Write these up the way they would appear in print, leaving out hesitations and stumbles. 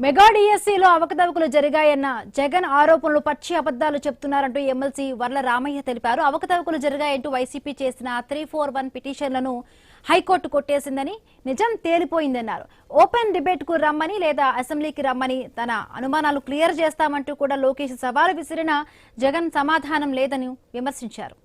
Mega డిఎస్సీలో అవకతవకలు జరిగాయన్న జగన్ ఆరోపణలు పచ్చి అబద్దాలు చెప్తున్నారంటూ ఎమ్మెల్సీ వర్ల రామయ్య తెలిపారు. అవకతవకలు జరిగాయంటూ వైసీపీ చేసిన 341 పిటిషన్లను హైకోర్టు కొట్టేసిందని, నిజం తేలిపోయిందన్నారు. ఓపెన్ డిబేట్ కు రమ్మని లేదా అసెంబ్లీకి రమ్మని తన అనుమానాలు క్లియర్ చేస్తామంటూ కూడా లోకేష్ సవాలు విసిరిన జగన్ సమాధానం లేదని విమర్శించారు.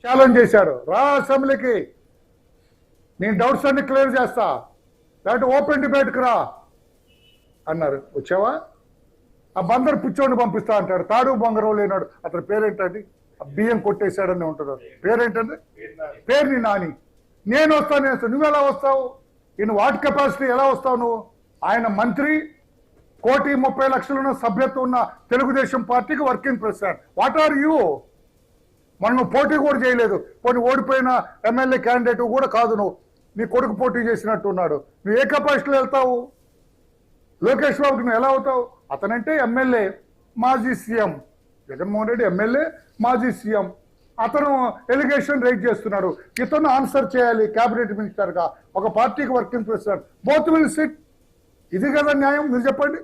ఛాలెంజ్ చేశారు, రా అసెంబ్లీకి, నేను డౌట్స్ అన్ని క్లియర్ చేస్తా, లేకపోతే ఓపెన్ డిబేట్కి రా అన్నారు. వచ్చావా? ఆ బందరు పుచ్చోడిని పంపిస్తా అంటాడు. తాడు బొంగరం లేనాడు, అతని పేరేంటండి? బియ్యం కొట్టేశాడని ఉంటుంది. పేరేంటండి? పేరు నీ నాని. నేను వస్తాను. నువ్వు ఎలా వస్తావు? ఈయన వాట్ కెపాసిటీ ఎలా వస్తావు నువ్వు? ఆయన మంత్రి, 1,30,00,000 సభ్యత్వం ఉన్న తెలుగుదేశం పార్టీకి working president. What are you? మనం పోటీ కూడా చేయలేదు. పోనీ ఓడిపోయిన ఎమ్మెల్యే క్యాండిడేట్ కూడా కాదు నువ్వు. నీ కొడుకు పోటీ చేసినట్టు ఉన్నాడు. నువ్వు ఏ కెపాసిటీలో వెళ్తావు? లోకేష్ బాబుకి నువ్వు ఎలా అవుతావు? అతనంటే ఎమ్మెల్యే, మాజీ సీఎం. జగన్మోహన్ రెడ్డి ఎమ్మెల్యే, మాజీ సీఎం. అతను ఎలిగేషన్ రైజ్ చేస్తున్నాడు. ఇతను ఆన్సర్ చేయాలి క్యాబినెట్ మినిస్టర్గా, ఒక పార్టీకి working president. Both will SIT. ఇది కదా న్యాయం? మీరు చెప్పండి.